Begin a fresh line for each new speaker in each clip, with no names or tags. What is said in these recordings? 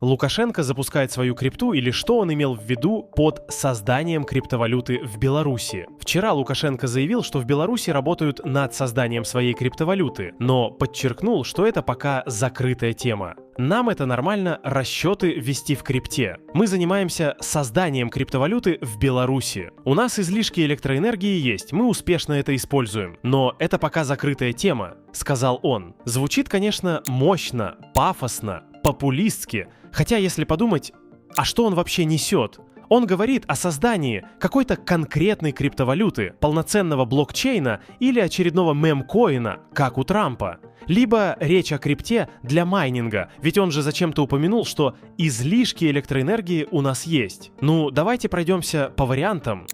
Лукашенко запускает свою крипту, или что он имел в виду под созданием криптовалюты в Беларуси? Вчера Лукашенко заявил, что в Беларуси работают над созданием своей криптовалюты, но подчеркнул, что это пока закрытая тема. Нам это нормально расчеты вести в крипте. Мы занимаемся созданием криптовалюты в Беларуси. У нас излишки электроэнергии есть, мы успешно это используем. Но это пока закрытая тема, сказал он. Звучит, конечно, мощно, пафосно, популистски. Хотя, если подумать, а что он вообще несет? Он говорит о создании какой-то конкретной криптовалюты, полноценного блокчейна или очередного мемкоина, как у Трампа. Либо речь о крипте для майнинга, ведь он же зачем-то упомянул, что излишки электроэнергии у нас есть. Ну, давайте пройдемся по вариантам.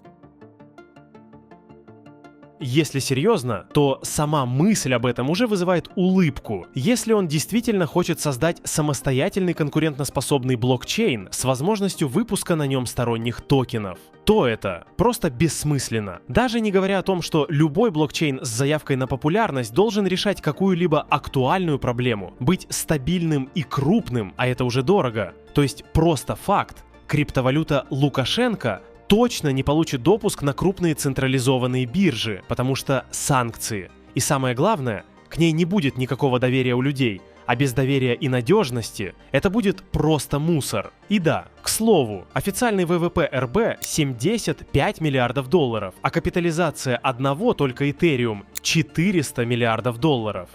Если серьезно, то сама мысль об этом уже вызывает улыбку. Если он действительно хочет создать самостоятельный конкурентоспособный блокчейн с возможностью выпуска на нем сторонних токенов, то это просто бессмысленно. Даже не говоря о том, что любой блокчейн с заявкой на популярность должен решать какую-либо актуальную проблему, быть стабильным и крупным, а это уже дорого. То есть просто факт. Криптовалюта Лукашенко точно не получит допуск на крупные централизованные биржи, потому что санкции. И самое главное, к ней не будет никакого доверия у людей, а без доверия и надежности это будет просто мусор. И да, к слову, официальный ВВП РБ 75 миллиардов долларов, а капитализация одного только Ethereum 400 миллиардов долларов.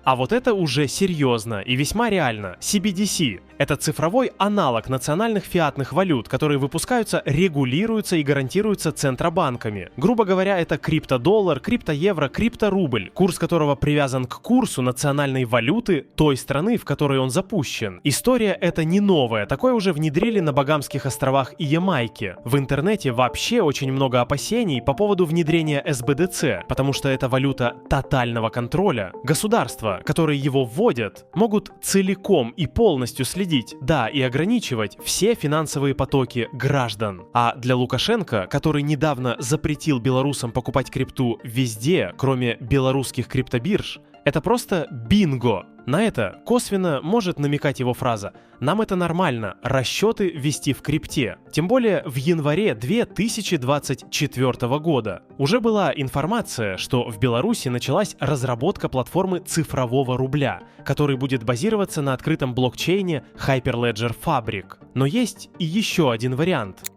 А вот это уже серьезно и весьма реально. CBDC – это цифровой аналог национальных фиатных валют, которые выпускаются, регулируются и гарантируются центробанками. Грубо говоря, это криптодоллар, криптоевро, крипторубль, курс которого привязан к курсу национальной валюты той страны, в которой он запущен. История эта не новая, такое уже внедрили на Багамских островах и Ямайке. В интернете вообще очень много опасений по поводу внедрения СБДЦ, потому что это валюта тотального контроля. Государства, которые его вводят, могут целиком и полностью следить, да, и ограничивать все финансовые потоки граждан. А для Лукашенко, который недавно запретил белорусам покупать крипту везде, кроме белорусских криптобирж, это просто бинго. На это косвенно может намекать его фраза «Нам это нормально, расчеты вести в крипте». Тем более в январе 2024 года уже была информация, что в Беларуси началась разработка платформы цифрового рубля, который будет базироваться на открытом блокчейне Hyperledger Fabric. Но есть и еще один вариант.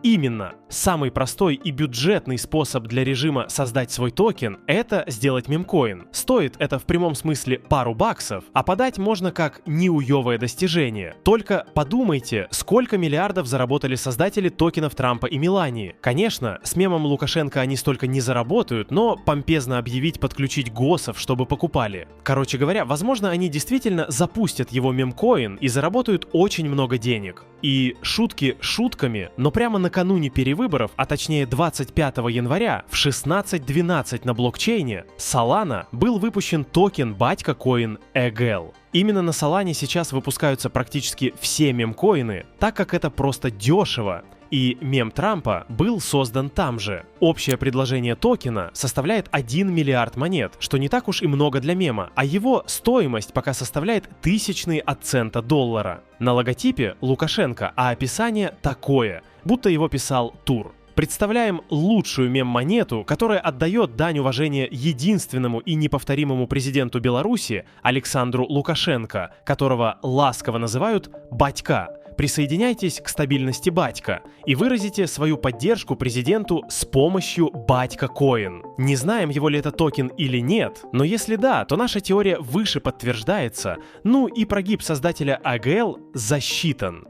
Именно самый простой и бюджетный способ для режима создать свой токен – это сделать мемкоин. Стоит это в прямом смысле пару баксов, а подать можно как неуевое достижение. Только подумайте, сколько миллиардов заработали создатели токенов Трампа и Мелании. Конечно, с мемом Лукашенко они столько не заработают, но помпезно объявить подключить госов, чтобы покупали. Короче говоря, возможно, они действительно запустят его мемкоин и заработают очень много денег. И шутки шутками, но прямо накануне перевыборов, а точнее 25 января в 16:12 на блокчейне Solana был выпущен токен Батька Coin EGL. Именно на Solana сейчас выпускаются практически все мемкоины, так как это просто дешево. И мем Трампа был создан там же. Общее предложение токена составляет 1 миллиард монет, что не так уж и много для мема, а его стоимость пока составляет тысячные от цента доллара. На логотипе Лукашенко, а описание такое, будто его писал Тур. Представляем лучшую мем-монету, которая отдает дань уважения единственному и неповторимому президенту Беларуси Александру Лукашенко, которого ласково называют «Батька». Присоединяйтесь к стабильности Батька и выразите свою поддержку президенту с помощью Батька Coin. Не знаем, его ли это токен или нет, но если да, то наша теория выше подтверждается, ну и прогиб создателя AGL засчитан.